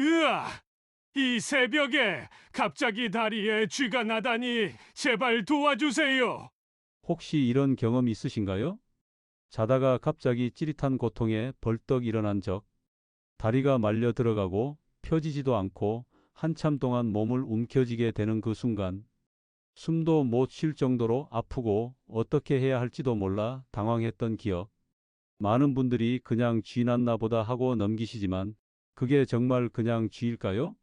으아! 이 새벽에 갑자기 다리에 쥐가 나다니 제발 도와주세요. 혹시 이런 경험 있으신가요? 자다가 갑자기 찌릿한 고통에 벌떡 일어난 적, 다리가 말려 들어가고 펴지지도 않고 한참 동안 몸을 움켜쥐게 되는 그 순간, 숨도 못 쉴 정도로 아프고 어떻게 해야 할지도 몰라 당황했던 기억. 많은 분들이 그냥 쥐 났나 보다 하고 넘기시지만 그게 정말 그냥 쥐일까요?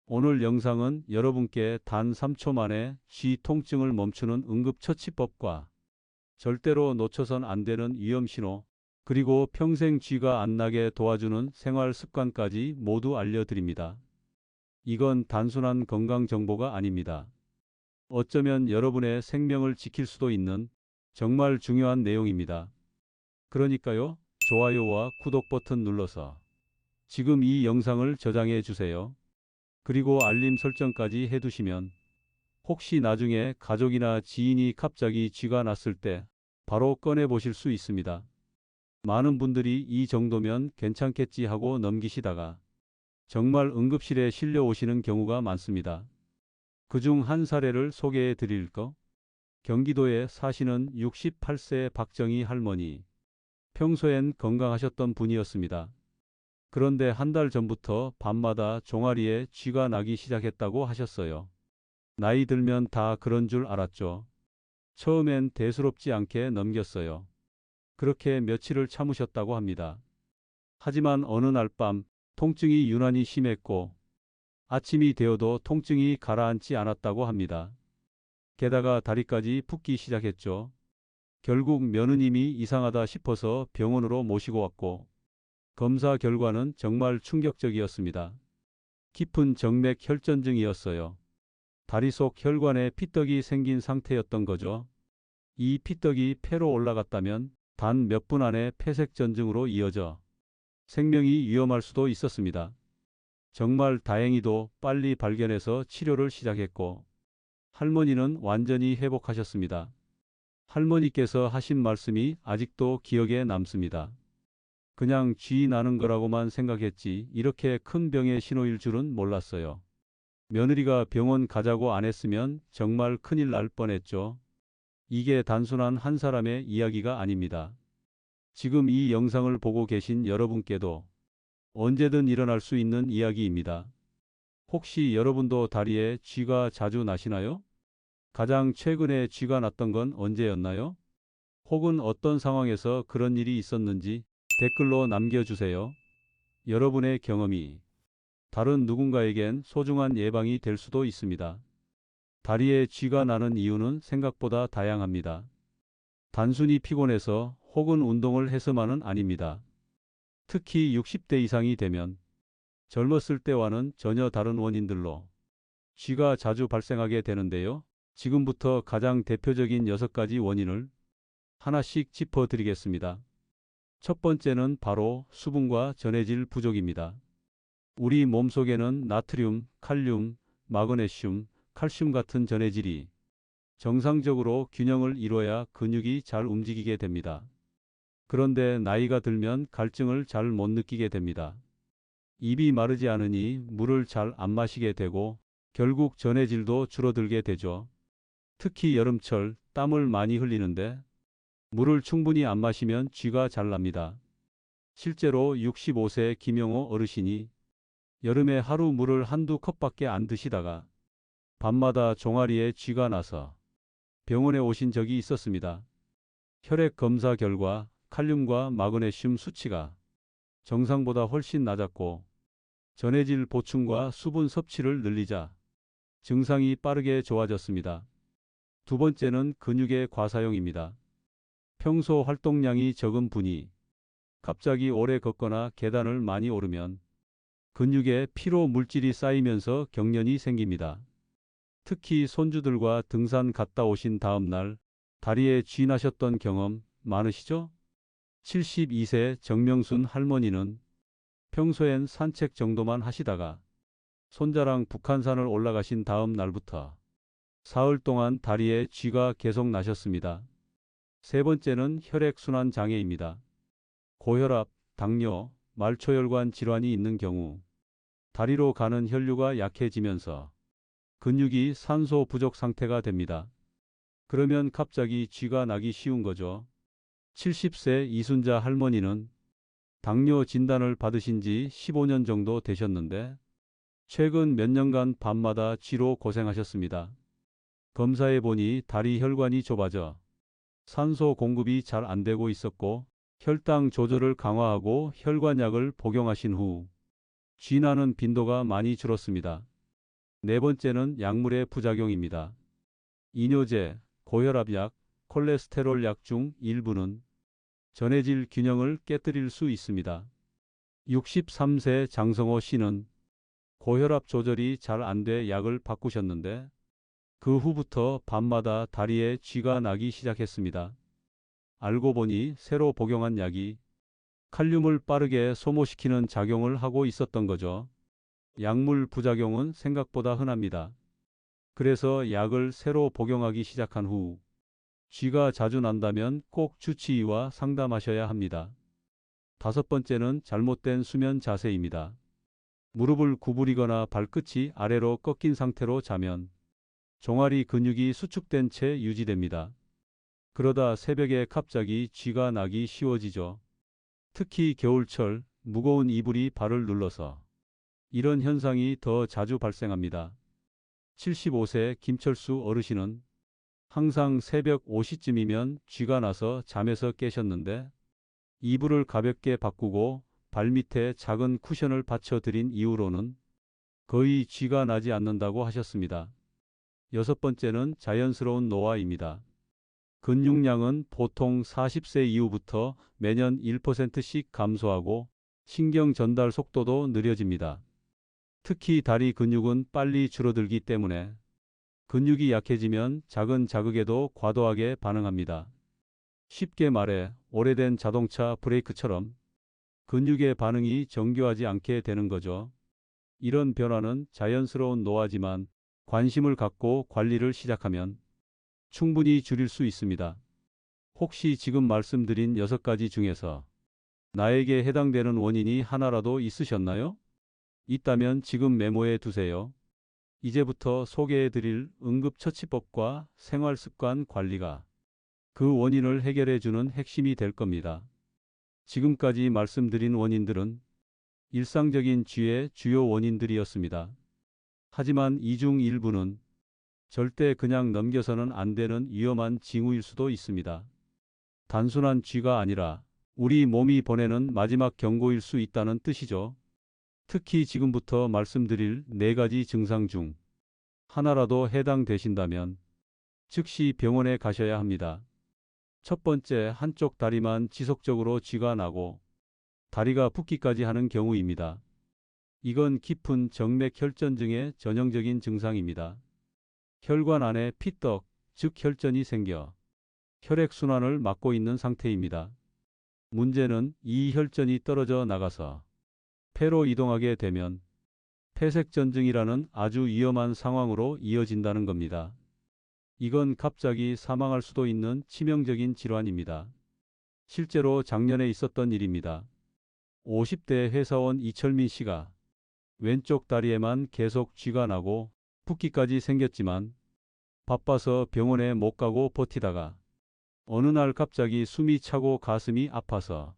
오늘 영상은 여러분께 단 3초 만에 쥐 통증을 멈추는 응급처치법과 절대로 놓쳐선 안 되는 위험신호, 그리고 평생 쥐가 안 나게 도와주는 생활 습관까지 모두 알려드립니다. 이건 단순한 건강 정보가 아닙니다. 어쩌면 여러분의 생명을 지킬 수도 있는 정말 중요한 내용입니다. 그러니까요, 좋아요와 구독 버튼 눌러서 지금 이 영상을 저장해 주세요. 그리고 알림 설정까지 해두시면 혹시 나중에 가족이나 지인이 갑자기 쥐가 났을 때 바로 꺼내 보실 수 있습니다. 많은 분들이 이 정도면 괜찮겠지 하고 넘기시다가 정말 응급실에 실려 오시는 경우가 많습니다. 그중 한 사례를 소개해 드릴까? 경기도에 사시는 68세 박정희 할머니. 평소엔 건강하셨던 분이었습니다. 그런데 한 달 전부터 밤마다 종아리에 쥐가 나기 시작했다고 하셨어요. 나이 들면 다 그런 줄 알았죠. 처음엔 대수롭지 않게 넘겼어요. 그렇게 며칠을 참으셨다고 합니다. 하지만 어느 날 밤 통증이 유난히 심했고 아침이 되어도 통증이 가라앉지 않았다고 합니다. 게다가 다리까지 붓기 시작했죠. 결국 며느님이 이상하다 싶어서 병원으로 모시고 왔고 검사 결과는 정말 충격적이었습니다. 깊은 정맥 혈전증이었어요. 다리 속 혈관에 피떡이 생긴 상태였던 거죠. 이 피떡이 폐로 올라갔다면 단 몇 분 안에 폐색전증으로 이어져 생명이 위험할 수도 있었습니다. 정말 다행히도 빨리 발견해서 치료를 시작했고 할머니는 완전히 회복하셨습니다. 할머니께서 하신 말씀이 아직도 기억에 남습니다. 그냥 쥐 나는 거라고만 생각했지 이렇게 큰 병의 신호일 줄은 몰랐어요. 며느리가 병원 가자고 안 했으면 정말 큰일 날 뻔했죠. 이게 단순한 한 사람의 이야기가 아닙니다. 지금 이 영상을 보고 계신 여러분께도 언제든 일어날 수 있는 이야기입니다. 혹시 여러분도 다리에 쥐가 자주 나시나요? 가장 최근에 쥐가 났던 건 언제였나요? 혹은 어떤 상황에서 그런 일이 있었는지 댓글로 남겨주세요. 여러분의 경험이 다른 누군가에겐 소중한 예방이 될 수도 있습니다. 다리에 쥐가 나는 이유는 생각보다 다양합니다. 단순히 피곤해서 혹은 운동을 해서만은 아닙니다. 특히 60대 이상이 되면 젊었을 때와는 전혀 다른 원인들로 쥐가 자주 발생하게 되는데요. 지금부터 가장 대표적인 6가지 원인을 하나씩 짚어드리겠습니다. 첫 번째는 바로 수분과 전해질 부족입니다. 우리 몸속에는 나트륨, 칼륨, 마그네슘, 칼슘 같은 전해질이 정상적으로 균형을 이뤄야 근육이 잘 움직이게 됩니다. 그런데 나이가 들면 갈증을 잘 못 느끼게 됩니다. 입이 마르지 않으니 물을 잘 안 마시게 되고 결국 전해질도 줄어들게 되죠. 특히 여름철 땀을 많이 흘리는데 물을 충분히 안 마시면 쥐가 잘 납니다. 실제로 65세 김영호 어르신이 여름에 하루 물을 한두 컵밖에 안 드시다가 밤마다 종아리에 쥐가 나서 병원에 오신 적이 있었습니다. 혈액 검사 결과 칼륨과 마그네슘 수치가 정상보다 훨씬 낮았고 전해질 보충과 수분 섭취를 늘리자 증상이 빠르게 좋아졌습니다. 두 번째는 근육의 과사용입니다. 평소 활동량이 적은 분이 갑자기 오래 걷거나 계단을 많이 오르면 근육에 피로 물질이 쌓이면서 경련이 생깁니다. 특히 손주들과 등산 갔다 오신 다음 날 다리에 쥐 나셨던 경험 많으시죠? 72세 정명순 할머니는 평소엔 산책 정도만 하시다가 손자랑 북한산을 올라가신 다음 날부터 사흘 동안 다리에 쥐가 계속 나셨습니다. 세 번째는 혈액순환 장애입니다. 고혈압, 당뇨, 말초혈관 질환이 있는 경우 다리로 가는 혈류가 약해지면서 근육이 산소 부족 상태가 됩니다. 그러면 갑자기 쥐가 나기 쉬운 거죠. 70세 이순자 할머니는 당뇨 진단을 받으신 지 15년 정도 되셨는데 최근 몇 년간 밤마다 쥐로 고생하셨습니다. 검사해 보니 다리 혈관이 좁아져 산소 공급이 잘 안 되고 있었고 혈당 조절을 강화하고 혈관약을 복용하신 후 쥐나는 빈도가 많이 줄었습니다. 네 번째는 약물의 부작용입니다. 이뇨제, 고혈압약, 콜레스테롤 약 중 일부는 전해질 균형을 깨뜨릴 수 있습니다. 63세 장성호 씨는 고혈압 조절이 잘 안 돼 약을 바꾸셨는데 그 후부터 밤마다 다리에 쥐가 나기 시작했습니다. 알고 보니 새로 복용한 약이 칼륨을 빠르게 소모시키는 작용을 하고 있었던 거죠. 약물 부작용은 생각보다 흔합니다. 그래서 약을 새로 복용하기 시작한 후 쥐가 자주 난다면 꼭 주치의와 상담하셔야 합니다. 다섯 번째는 잘못된 수면 자세입니다. 무릎을 구부리거나 발끝이 아래로 꺾인 상태로 자면 종아리 근육이 수축된 채 유지됩니다. 그러다 새벽에 갑자기 쥐가 나기 쉬워지죠. 특히 겨울철 무거운 이불이 발을 눌러서 이런 현상이 더 자주 발생합니다. 75세 김철수 어르신은 항상 새벽 5시쯤이면 쥐가 나서 잠에서 깨셨는데 이불을 가볍게 바꾸고 발밑에 작은 쿠션을 받쳐드린 이후로는 거의 쥐가 나지 않는다고 하셨습니다. 여섯 번째는 자연스러운 노화입니다. 근육량은 보통 40세 이후부터 매년 1%씩 감소하고 신경 전달 속도도 느려집니다. 특히 다리 근육은 빨리 줄어들기 때문에 근육이 약해지면 작은 자극에도 과도하게 반응합니다. 쉽게 말해 오래된 자동차 브레이크처럼 근육의 반응이 정교하지 않게 되는 거죠. 이런 변화는 자연스러운 노화지만 관심을 갖고 관리를 시작하면 충분히 줄일 수 있습니다. 혹시 지금 말씀드린 6가지 중에서 나에게 해당되는 원인이 하나라도 있으셨나요? 있다면 지금 메모해 두세요. 이제부터 소개해 드릴 응급처치법과 생활습관 관리가 그 원인을 해결해 주는 핵심이 될 겁니다. 지금까지 말씀드린 원인들은 일상적인 쥐의 주요 원인들이었습니다. 하지만 이 중 일부는 절대 그냥 넘겨서는 안 되는 위험한 징후일 수도 있습니다. 단순한 쥐가 아니라 우리 몸이 보내는 마지막 경고일 수 있다는 뜻이죠. 특히 지금부터 말씀드릴 4가지 증상 중 하나라도 해당되신다면 즉시 병원에 가셔야 합니다. 첫 번째, 한쪽 다리만 지속적으로 쥐가 나고 다리가 붓기까지 하는 경우입니다. 이건 깊은 정맥 혈전증의 전형적인 증상입니다. 혈관 안에 피떡, 즉 혈전이 생겨 혈액순환을 막고 있는 상태입니다. 문제는 이 혈전이 떨어져 나가서 폐로 이동하게 되면 폐색전증이라는 아주 위험한 상황으로 이어진다는 겁니다. 이건 갑자기 사망할 수도 있는 치명적인 질환입니다. 실제로 작년에 있었던 일입니다. 50대 회사원 이철민 씨가 왼쪽 다리에만 계속 쥐가 나고 붓기까지 생겼지만 바빠서 병원에 못 가고 버티다가 어느 날 갑자기 숨이 차고 가슴이 아파서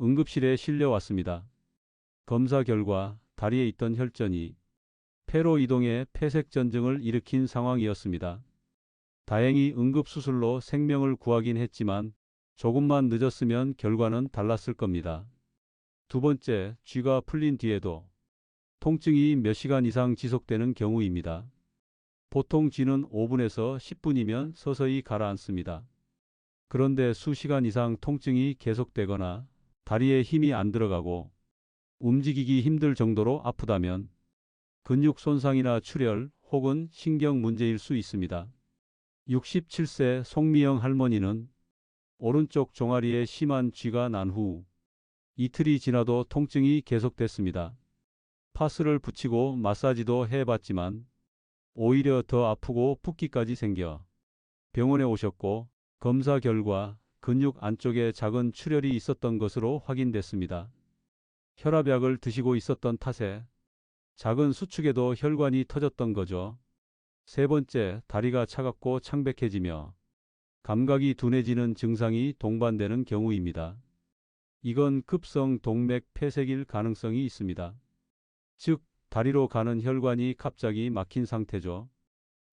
응급실에 실려왔습니다. 검사 결과 다리에 있던 혈전이 폐로 이동해 폐색전증을 일으킨 상황이었습니다. 다행히 응급수술로 생명을 구하긴 했지만 조금만 늦었으면 결과는 달랐을 겁니다. 두 번째, 쥐가 풀린 뒤에도 통증이 몇 시간 이상 지속되는 경우입니다. 보통 쥐는 5분에서 10분이면 서서히 가라앉습니다. 그런데 수시간 이상 통증이 계속되거나 다리에 힘이 안 들어가고 움직이기 힘들 정도로 아프다면 근육 손상이나 출혈 혹은 신경 문제일 수 있습니다. 67세 송미영 할머니는 오른쪽 종아리에 심한 쥐가 난 후 이틀이 지나도 통증이 계속됐습니다. 파스를 붙이고 마사지도 해봤지만 오히려 더 아프고 붓기까지 생겨 병원에 오셨고 검사 결과 근육 안쪽에 작은 출혈이 있었던 것으로 확인됐습니다. 혈압약을 드시고 있었던 탓에 작은 수축에도 혈관이 터졌던 거죠. 세 번째, 다리가 차갑고 창백해지며 감각이 둔해지는 증상이 동반되는 경우입니다. 이건 급성 동맥 폐색일 가능성이 있습니다. 즉, 다리로 가는 혈관이 갑자기 막힌 상태죠.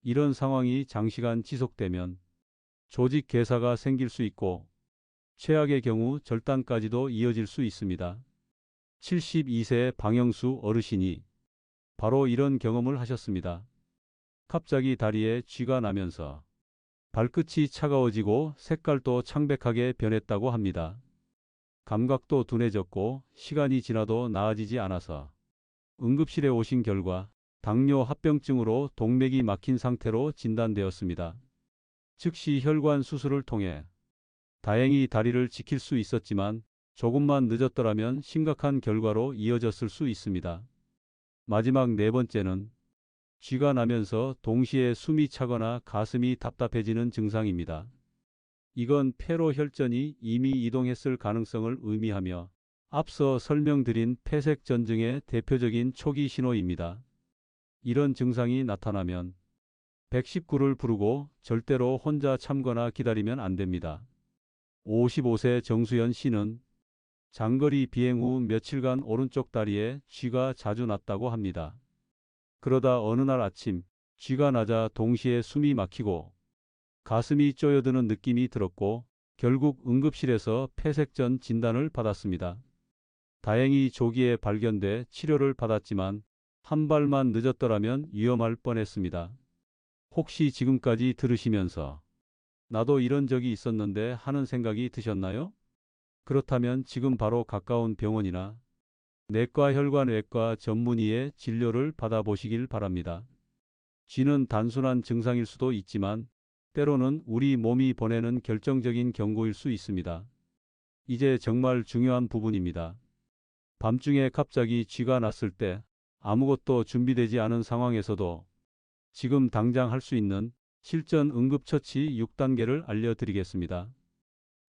이런 상황이 장시간 지속되면 조직 괴사가 생길 수 있고 최악의 경우 절단까지도 이어질 수 있습니다. 72세 방영수 어르신이 바로 이런 경험을 하셨습니다. 갑자기 다리에 쥐가 나면서 발끝이 차가워지고 색깔도 창백하게 변했다고 합니다. 감각도 둔해졌고 시간이 지나도 나아지지 않아서 응급실에 오신 결과 당뇨 합병증으로 동맥이 막힌 상태로 진단되었습니다. 즉시 혈관 수술을 통해 다행히 다리를 지킬 수 있었지만 조금만 늦었더라면 심각한 결과로 이어졌을 수 있습니다. 마지막 네 번째는 쥐가 나면서 동시에 숨이 차거나 가슴이 답답해지는 증상입니다. 이건 폐로 혈전이 이미 이동했을 가능성을 의미하며 앞서 설명드린 폐색전증의 대표적인 초기 신호입니다. 이런 증상이 나타나면 119를 부르고 절대로 혼자 참거나 기다리면 안 됩니다. 55세 정수연 씨는 장거리 비행 후 며칠간 오른쪽 다리에 쥐가 자주 났다고 합니다. 그러다 어느 날 아침 쥐가 나자 동시에 숨이 막히고 가슴이 쪼여드는 느낌이 들었고 결국 응급실에서 폐색전 진단을 받았습니다. 다행히 조기에 발견돼 치료를 받았지만 한 발만 늦었더라면 위험할 뻔했습니다. 혹시 지금까지 들으시면서 나도 이런 적이 있었는데 하는 생각이 드셨나요? 그렇다면 지금 바로 가까운 병원이나 내과 혈관외과 전문의의 진료를 받아보시길 바랍니다. 쥐는 단순한 증상일 수도 있지만 때로는 우리 몸이 보내는 결정적인 경고일 수 있습니다. 이제 정말 중요한 부분입니다. 밤중에 갑자기 쥐가 났을 때 아무것도 준비되지 않은 상황에서도 지금 당장 할 수 있는 실전 응급처치 6단계를 알려드리겠습니다.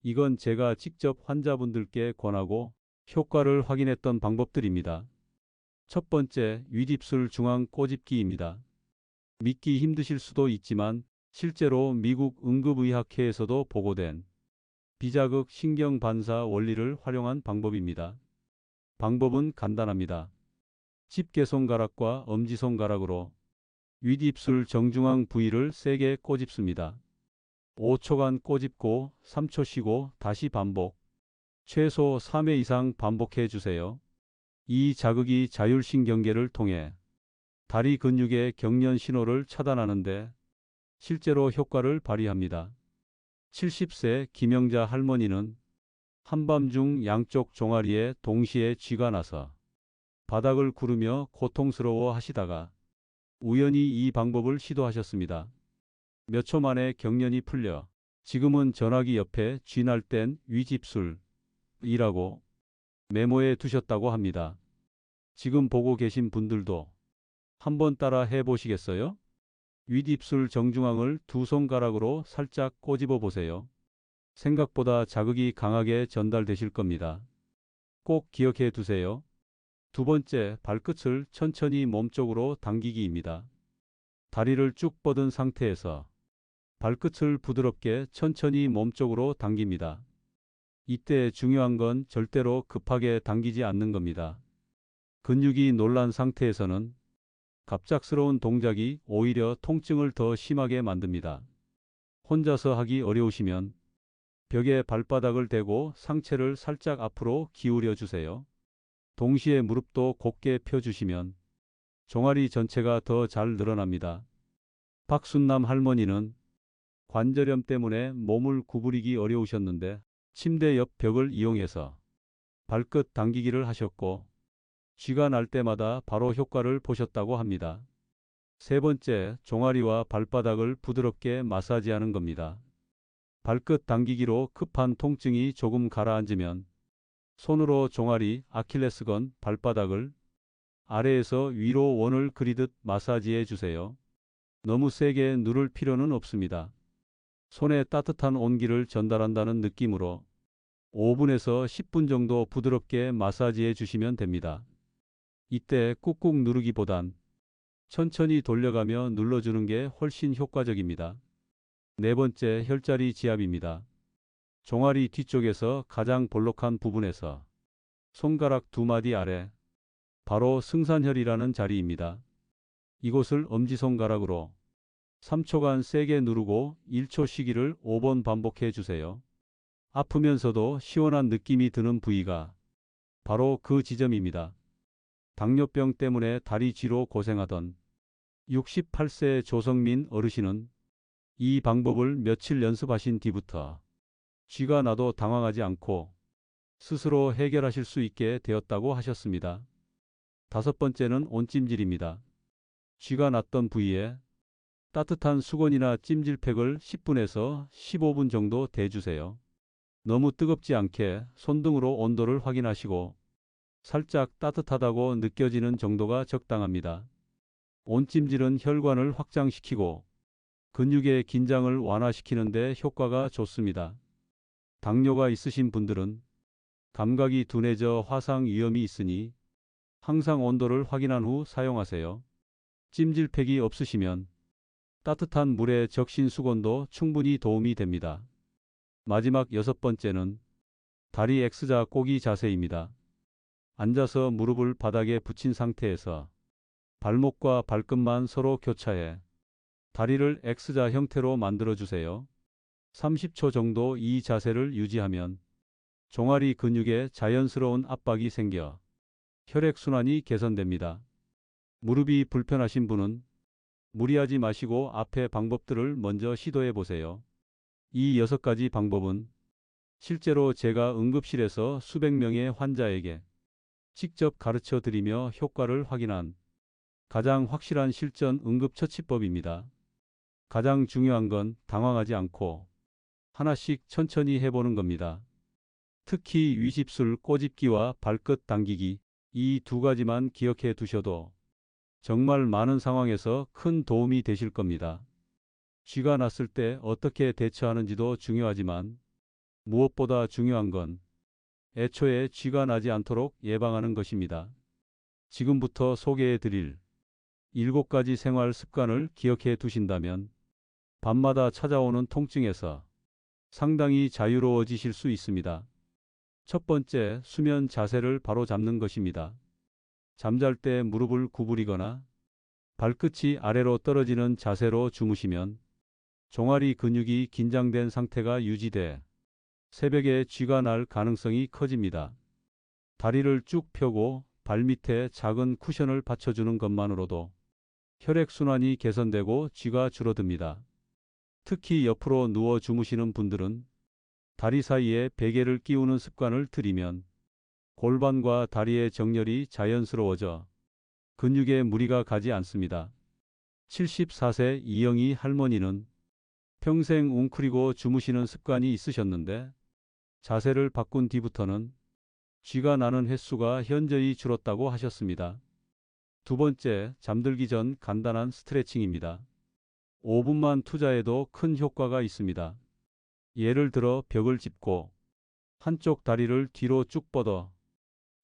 이건 제가 직접 환자분들께 권하고 효과를 확인했던 방법들입니다. 첫 번째, 윗입술 중앙 꼬집기입니다. 믿기 힘드실 수도 있지만 실제로 미국 응급의학회에서도 보고된 비자극 신경 반사 원리를 활용한 방법입니다. 방법은 간단합니다. 집게손가락과 엄지손가락으로 윗입술 정중앙 부위를 세게 꼬집습니다. 5초간 꼬집고 3초 쉬고 다시 반복. 최소 3회 이상 반복해 주세요. 이 자극이 자율신경계를 통해 다리 근육의 경련 신호를 차단하는데 실제로 효과를 발휘합니다. 70세 김영자 할머니는 한밤중 양쪽 종아리에 동시에 쥐가 나서 바닥을 구르며 고통스러워 하시다가 우연히 이 방법을 시도하셨습니다. 몇 초 만에 경련이 풀려 지금은 전화기 옆에 쥐 날 땐 윗입술이라고 메모해 두셨다고 합니다. 지금 보고 계신 분들도 한번 따라 해보시겠어요? 윗입술 정중앙을 두 손가락으로 살짝 꼬집어 보세요. 생각보다 자극이 강하게 전달되실 겁니다. 꼭 기억해 두세요. 두 번째, 발끝을 천천히 몸쪽으로 당기기입니다. 다리를 쭉 뻗은 상태에서 발끝을 부드럽게 천천히 몸쪽으로 당깁니다. 이때 중요한 건 절대로 급하게 당기지 않는 겁니다. 근육이 놀란 상태에서는 갑작스러운 동작이 오히려 통증을 더 심하게 만듭니다. 혼자서 하기 어려우시면 벽에 발바닥을 대고 상체를 살짝 앞으로 기울여 주세요. 동시에 무릎도 곧게 펴주시면 종아리 전체가 더 잘 늘어납니다. 박순남 할머니는 관절염 때문에 몸을 구부리기 어려우셨는데 침대 옆 벽을 이용해서 발끝 당기기를 하셨고 쥐가 날 때마다 바로 효과를 보셨다고 합니다. 세 번째, 종아리와 발바닥을 부드럽게 마사지하는 겁니다. 발끝 당기기로 급한 통증이 조금 가라앉으면 손으로 종아리, 아킬레스건, 발바닥을 아래에서 위로 원을 그리듯 마사지해 주세요. 너무 세게 누를 필요는 없습니다. 손에 따뜻한 온기를 전달한다는 느낌으로 5분에서 10분 정도 부드럽게 마사지해 주시면 됩니다. 이때 꾹꾹 누르기보단 천천히 돌려가며 눌러주는 게 훨씬 효과적입니다. 네 번째, 혈자리 지압입니다. 종아리 뒤쪽에서 가장 볼록한 부분에서 손가락 두 마디 아래, 바로 승산혈이라는 자리입니다. 이곳을 엄지손가락으로 3초간 세게 누르고 1초 쉬기를 5번 반복해 주세요. 아프면서도 시원한 느낌이 드는 부위가 바로 그 지점입니다. 당뇨병 때문에 다리 쥐로 고생하던 68세 조성민 어르신은 이 방법을 며칠 연습하신 뒤부터 쥐가 나도 당황하지 않고 스스로 해결하실 수 있게 되었다고 하셨습니다. 다섯 번째는 온찜질입니다. 쥐가 났던 부위에 따뜻한 수건이나 찜질팩을 10분에서 15분 정도 대주세요. 너무 뜨겁지 않게 손등으로 온도를 확인하시고 살짝 따뜻하다고 느껴지는 정도가 적당합니다. 온찜질은 혈관을 확장시키고 근육의 긴장을 완화시키는 데 효과가 좋습니다. 당뇨가 있으신 분들은 감각이 둔해져 화상 위험이 있으니 항상 온도를 확인한 후 사용하세요. 찜질팩이 없으시면 따뜻한 물에 적신 수건도 충분히 도움이 됩니다. 마지막 여섯 번째는 다리 X자 꼬기 자세입니다. 앉아서 무릎을 바닥에 붙인 상태에서 발목과 발끝만 서로 교차해 다리를 X자 형태로 만들어 주세요. 30초 정도 이 자세를 유지하면 종아리 근육에 자연스러운 압박이 생겨 혈액순환이 개선됩니다. 무릎이 불편하신 분은 무리하지 마시고 앞의 방법들을 먼저 시도해 보세요. 이 6가지 방법은 실제로 제가 응급실에서 수백 명의 환자에게 직접 가르쳐 드리며 효과를 확인한 가장 확실한 실전 응급처치법입니다. 가장 중요한 건 당황하지 않고 하나씩 천천히 해보는 겁니다. 특히 위집술 꼬집기와 발끝 당기기, 이 두 가지만 기억해 두셔도 정말 많은 상황에서 큰 도움이 되실 겁니다. 쥐가 났을 때 어떻게 대처하는지도 중요하지만 무엇보다 중요한 건 애초에 쥐가 나지 않도록 예방하는 것입니다. 지금부터 소개해 드릴 7가지 생활 습관을 기억해 두신다면 밤마다 찾아오는 통증에서 상당히 자유로워지실 수 있습니다. 첫 번째, 수면 자세를 바로 잡는 것입니다. 잠잘 때 무릎을 구부리거나 발끝이 아래로 떨어지는 자세로 주무시면 종아리 근육이 긴장된 상태가 유지돼 새벽에 쥐가 날 가능성이 커집니다. 다리를 쭉 펴고 발밑에 작은 쿠션을 받쳐주는 것만으로도 혈액순환이 개선되고 쥐가 줄어듭니다. 특히 옆으로 누워 주무시는 분들은 다리 사이에 베개를 끼우는 습관을 들이면 골반과 다리의 정렬이 자연스러워져 근육에 무리가 가지 않습니다. 74세 이영희 할머니는 평생 웅크리고 주무시는 습관이 있으셨는데 자세를 바꾼 뒤부터는 쥐가 나는 횟수가 현저히 줄었다고 하셨습니다. 두 번째, 잠들기 전 간단한 스트레칭입니다. 5분만 투자해도 큰 효과가 있습니다. 예를 들어 벽을 짚고 한쪽 다리를 뒤로 쭉 뻗어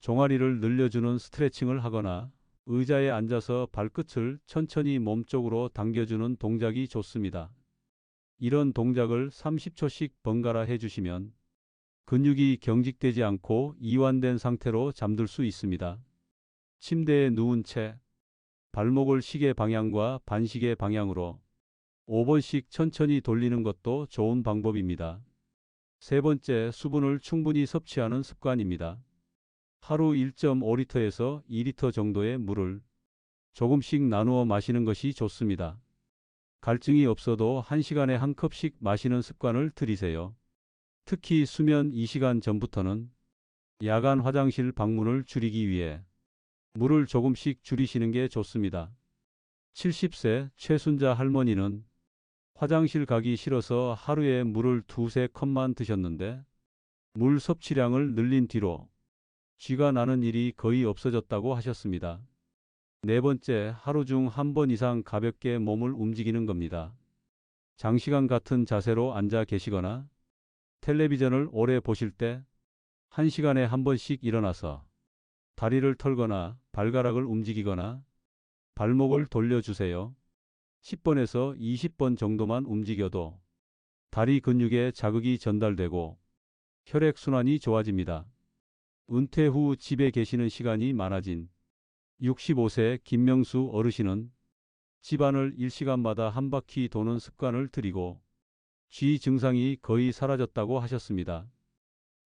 종아리를 늘려주는 스트레칭을 하거나 의자에 앉아서 발끝을 천천히 몸쪽으로 당겨주는 동작이 좋습니다. 이런 동작을 30초씩 번갈아 해주시면 근육이 경직되지 않고 이완된 상태로 잠들 수 있습니다. 침대에 누운 채 발목을 시계 방향과 반시계 방향으로 5번씩 천천히 돌리는 것도 좋은 방법입니다. 세 번째, 수분을 충분히 섭취하는 습관입니다. 하루 1.5리터에서 2리터 정도의 물을 조금씩 나누어 마시는 것이 좋습니다. 갈증이 없어도 1시간에 한 컵씩 마시는 습관을 들이세요. 특히 수면 2시간 전부터는 야간 화장실 방문을 줄이기 위해 물을 조금씩 줄이시는 게 좋습니다. 70세 최순자 할머니는 화장실 가기 싫어서 하루에 물을 2~3컵만 드셨는데 물 섭취량을 늘린 뒤로 쥐가 나는 일이 거의 없어졌다고 하셨습니다. 네 번째, 하루 중 한 번 이상 가볍게 몸을 움직이는 겁니다. 장시간 같은 자세로 앉아 계시거나 텔레비전을 오래 보실 때 1시간에 한 번씩 일어나서 다리를 털거나 발가락을 움직이거나 발목을 돌려주세요. 10번에서 20번 정도만 움직여도 다리 근육에 자극이 전달되고 혈액순환이 좋아집니다. 은퇴 후 집에 계시는 시간이 많아진 65세 김명수 어르신은 집안을 일시간마다 한 바퀴 도는 습관을 들이고 쥐 증상이 거의 사라졌다고 하셨습니다.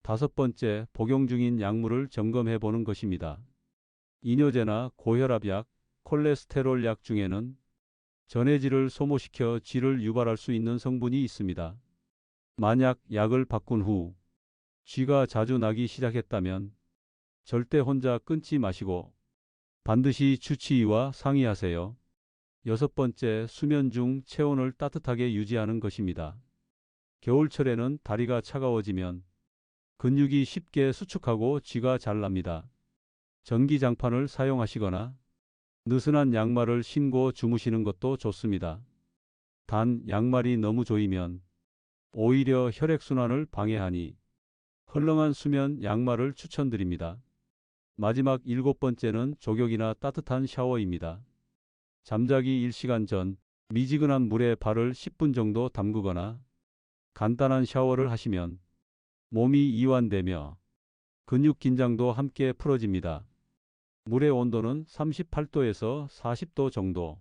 5번째, 복용 중인 약물을 점검해 보는 것입니다. 이뇨제나 고혈압약, 콜레스테롤 약 중에는 전해질을 소모시켜 쥐를 유발할 수 있는 성분이 있습니다. 만약 약을 바꾼 후 쥐가 자주 나기 시작했다면 절대 혼자 끊지 마시고 반드시 주치의와 상의하세요. 6번째, 수면 중 체온을 따뜻하게 유지하는 것입니다. 겨울철에는 다리가 차가워지면 근육이 쉽게 수축하고 쥐가 잘 납니다. 전기장판을 사용하시거나 느슨한 양말을 신고 주무시는 것도 좋습니다. 단 양말이 너무 조이면 오히려 혈액순환을 방해하니 헐렁한 수면 양말을 추천드립니다. 마지막 7번째는 족욕이나 따뜻한 샤워입니다. 잠자기 1시간 전 미지근한 물에 발을 10분 정도 담그거나 간단한 샤워를 하시면 몸이 이완되며 근육 긴장도 함께 풀어집니다. 물의 온도는 38도에서 40도 정도.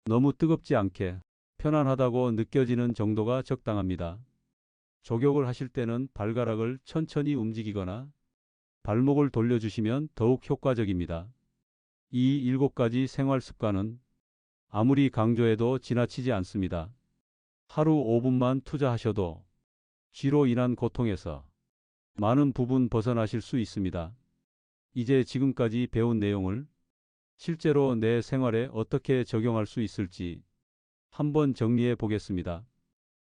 너무 뜨겁지 않게 편안하다고 느껴지는 정도가 적당합니다. 족욕을 하실 때는 발가락을 천천히 움직이거나 발목을 돌려주시면 더욱 효과적입니다. 이 7가지 생활 습관은 아무리 강조해도 지나치지 않습니다. 하루 5분만 투자하셔도 쥐로 인한 고통에서 많은 부분 벗어나실 수 있습니다. 이제 지금까지 배운 내용을 실제로 내 생활에 어떻게 적용할 수 있을지 한번 정리해 보겠습니다.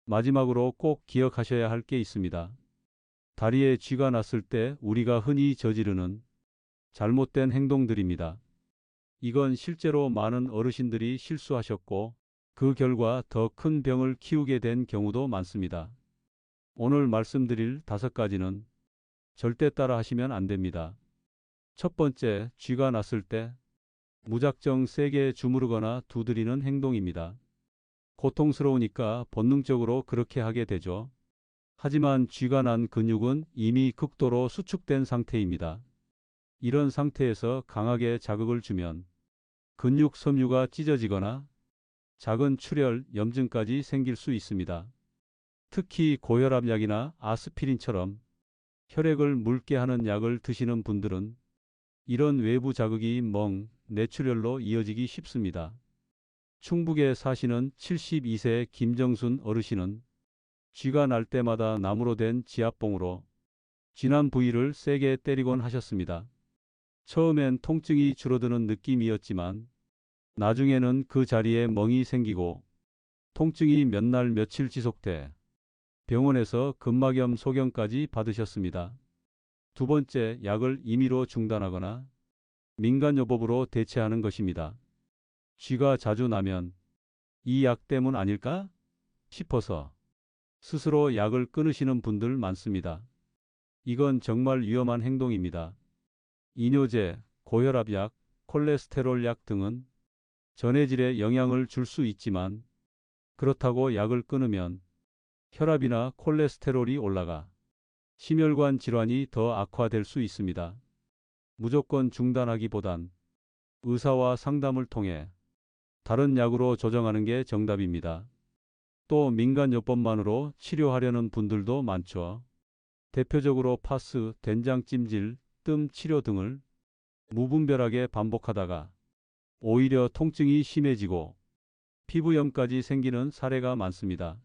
마지막으로 꼭 기억하셔야 할 게 있습니다. 다리에 쥐가 났을 때 우리가 흔히 저지르는 잘못된 행동들입니다. 이건 실제로 많은 어르신들이 실수하셨고 그 결과 더 큰 병을 키우게 된 경우도 많습니다. 오늘 말씀드릴 5가지는 절대 따라 하시면 안 됩니다. 첫 번째, 쥐가 났을 때 무작정 세게 주무르거나 두드리는 행동입니다. 고통스러우니까 본능적으로 그렇게 하게 되죠. 하지만 쥐가 난 근육은 이미 극도로 수축된 상태입니다. 이런 상태에서 강하게 자극을 주면 근육 섬유가 찢어지거나 작은 출혈, 염증까지 생길 수 있습니다. 특히 고혈압약이나 아스피린처럼 혈액을 묽게 하는 약을 드시는 분들은 이런 외부 자극이 뇌출혈로 이어지기 쉽습니다. 충북에 사시는 72세 김정순 어르신은 쥐가 날 때마다 나무로 된 지압봉으로 쥐난 부위를 세게 때리곤 하셨습니다. 처음엔 통증이 줄어드는 느낌이었지만 나중에는 그 자리에 멍이 생기고 통증이 몇 날 며칠 지속돼 병원에서 근막염 소견까지 받으셨습니다. 2번째, 약을 임의로 중단하거나 민간요법으로 대체하는 것입니다. 쥐가 자주 나면 이 약 때문 아닐까 싶어서 스스로 약을 끊으시는 분들 많습니다. 이건 정말 위험한 행동입니다. 이뇨제, 고혈압약, 콜레스테롤 약 등은 전해질에 영향을 줄 수 있지만 그렇다고 약을 끊으면 혈압이나 콜레스테롤이 올라가 심혈관 질환이 더 악화될 수 있습니다. 무조건 중단하기보단 의사와 상담을 통해 다른 약으로 조정하는 게 정답입니다. 또 민간요법만으로 치료하려는 분들도 많죠. 대표적으로 파스, 된장찜질, 뜸 치료 등을 무분별하게 반복하다가 오히려 통증이 심해지고 피부염까지 생기는 사례가 많습니다.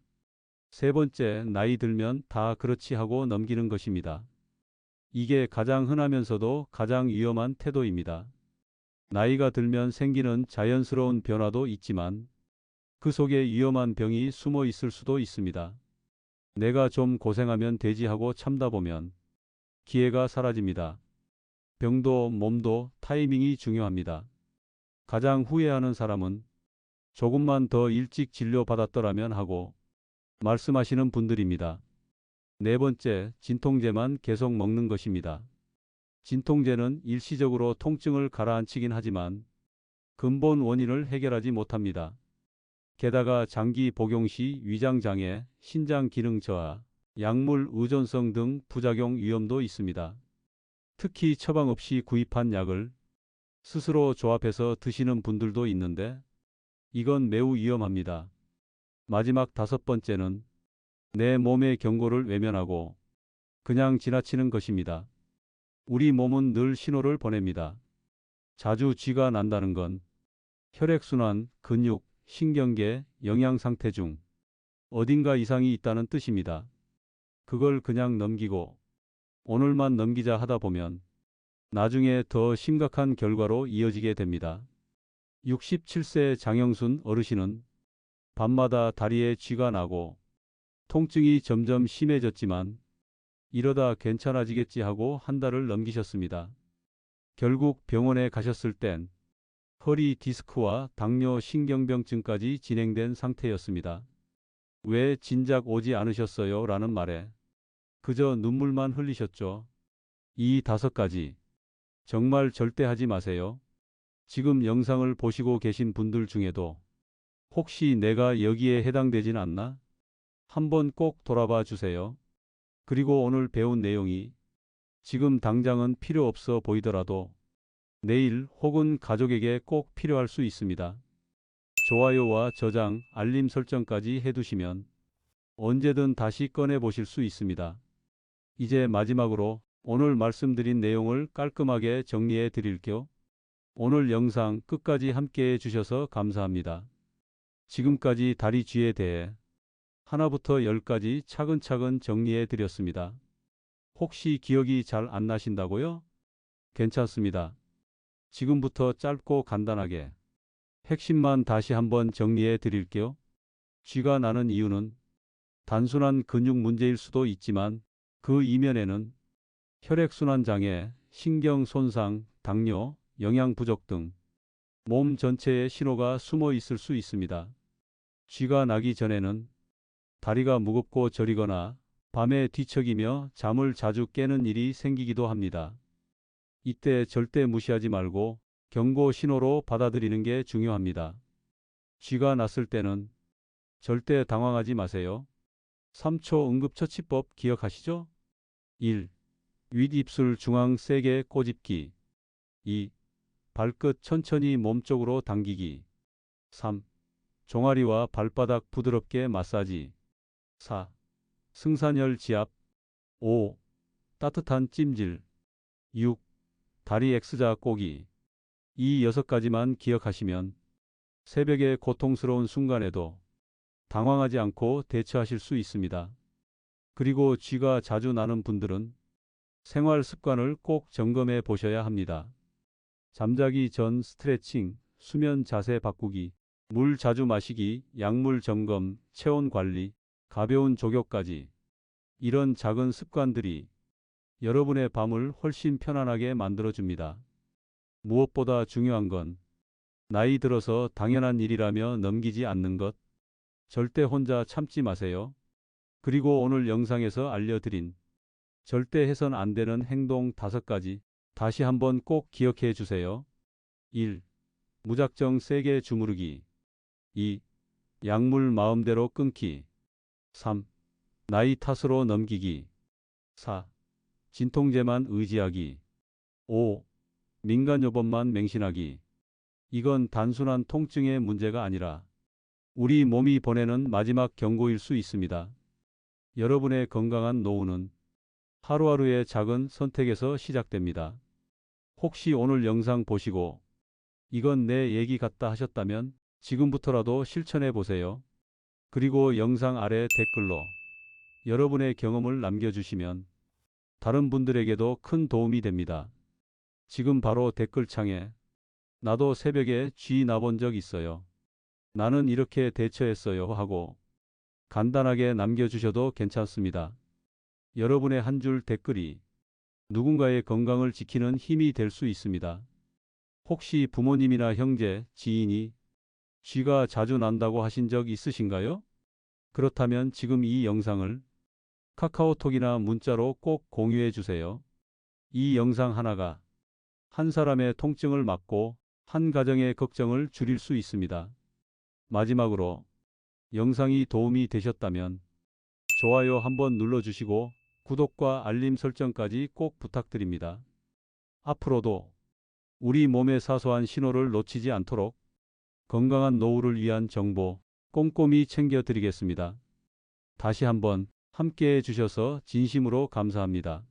3번째, 나이 들면 다 그렇지 하고 넘기는 것입니다. 이게 가장 흔하면서도 가장 위험한 태도입니다. 나이가 들면 생기는 자연스러운 변화도 있지만 그 속에 위험한 병이 숨어 있을 수도 있습니다. 내가 좀 고생하면 되지 하고 참다 보면 기회가 사라집니다. 병도 몸도 타이밍이 중요합니다. 가장 후회하는 사람은 조금만 더 일찍 진료받았더라면 하고 말씀하시는 분들입니다. 4번째, 진통제만 계속 먹는 것입니다. 진통제는 일시적으로 통증을 가라앉히긴 하지만 근본 원인을 해결하지 못합니다. 게다가 장기 복용 시 위장장애, 신장 기능 저하, 약물 의존성 등 부작용 위험도 있습니다. 특히 처방 없이 구입한 약을 스스로 조합해서 드시는 분들도 있는데 이건 매우 위험합니다. 마지막 5번째는 내 몸의 경고를 외면하고 그냥 지나치는 것입니다. 우리 몸은 늘 신호를 보냅니다. 자주 쥐가 난다는 건 혈액순환, 근육, 신경계, 영양 상태 중 어딘가 이상이 있다는 뜻입니다. 그걸 그냥 넘기고 오늘만 넘기자 하다 보면 나중에 더 심각한 결과로 이어지게 됩니다. 67세 장영순 어르신은 밤마다 다리에 쥐가 나고 통증이 점점 심해졌지만 이러다 괜찮아지겠지 하고 한 달을 넘기셨습니다. 결국 병원에 가셨을 땐 허리 디스크와 당뇨 신경병증까지 진행된 상태였습니다. 왜 진작 오지 않으셨어요? 라는 말에 그저 눈물만 흘리셨죠. 이 5가지 정말 절대 하지 마세요. 지금 영상을 보시고 계신 분들 중에도 혹시 내가 여기에 해당되진 않나? 한번 꼭 돌아봐 주세요. 그리고 오늘 배운 내용이 지금 당장은 필요 없어 보이더라도 내일 혹은 가족에게 꼭 필요할 수 있습니다. 좋아요와 저장, 알림 설정까지 해두시면 언제든 다시 꺼내 보실 수 있습니다. 이제 마지막으로 오늘 말씀드린 내용을 깔끔하게 정리해 드릴게요. 오늘 영상 끝까지 함께 해주셔서 감사합니다. 지금까지 다리 쥐에 대해 하나부터 10까지 차근차근 정리해 드렸습니다. 혹시 기억이 잘 안 나신다고요? 괜찮습니다. 지금부터 짧고 간단하게 핵심만 다시 한번 정리해 드릴게요. 쥐가 나는 이유는 단순한 근육 문제일 수도 있지만 그 이면에는 혈액순환 장애, 신경 손상, 당뇨, 영양 부족 등 몸 전체의 신호가 숨어 있을 수 있습니다. 쥐가 나기 전에는 다리가 무겁고 저리거나 밤에 뒤척이며 잠을 자주 깨는 일이 생기기도 합니다. 이때 절대 무시하지 말고 경고 신호로 받아들이는 게 중요합니다. 쥐가 났을 때는 절대 당황하지 마세요. 3초 응급처치법 기억하시죠? 1. 윗입술 중앙 세게 꼬집기. 2. 발끝 천천히 몸쪽으로 당기기. 3. 종아리와 발바닥 부드럽게 마사지. 4. 승산혈 지압. 5. 따뜻한 찜질. 6. 다리 X자 꼬기. 이 6가지만 기억하시면 새벽의 고통스러운 순간에도 당황하지 않고 대처하실 수 있습니다. 그리고 쥐가 자주 나는 분들은 생활 습관을 꼭 점검해 보셔야 합니다. 잠자기 전 스트레칭, 수면 자세 바꾸기, 물 자주 마시기, 약물 점검, 체온 관리, 가벼운 조격까지 이런 작은 습관들이 여러분의 밤을 훨씬 편안하게 만들어줍니다. 무엇보다 중요한 건 나이 들어서 당연한 일이라며 넘기지 않는 것. 절대 혼자 참지 마세요. 그리고 오늘 영상에서 알려드린 절대 해선 안 되는 행동 5가지 다시 한번 꼭 기억해 주세요. 1. 무작정 세게 주무르기. 2. 약물 마음대로 끊기. 3. 나이 탓으로 넘기기. 4. 진통제만 의지하기. 5. 민간요법만 맹신하기. 이건 단순한 통증의 문제가 아니라 우리 몸이 보내는 마지막 경고일 수 있습니다. 여러분의 건강한 노후는 하루하루의 작은 선택에서 시작됩니다. 혹시 오늘 영상 보시고 이건 내 얘기 같다 하셨다면 지금부터라도 실천해 보세요. 그리고 영상 아래 댓글로 여러분의 경험을 남겨주시면 다른 분들에게도 큰 도움이 됩니다. 지금 바로 댓글창에 나도 새벽에 쥐 나본 적 있어요. 나는 이렇게 대처했어요 하고 간단하게 남겨주셔도 괜찮습니다. 여러분의 한 줄 댓글이 누군가의 건강을 지키는 힘이 될 수 있습니다. 혹시 부모님이나 형제, 지인이 쥐가 자주 난다고 하신 적 있으신가요? 그렇다면 지금 이 영상을 카카오톡이나 문자로 꼭 공유해 주세요. 이 영상 하나가 한 사람의 통증을 막고 한 가정의 걱정을 줄일 수 있습니다. 마지막으로 영상이 도움이 되셨다면 좋아요 한번 눌러주시고 구독과 알림 설정까지 꼭 부탁드립니다. 앞으로도 우리 몸의 사소한 신호를 놓치지 않도록 건강한 노후를 위한 정보 꼼꼼히 챙겨드리겠습니다. 다시 한번 함께해 주셔서 진심으로 감사합니다.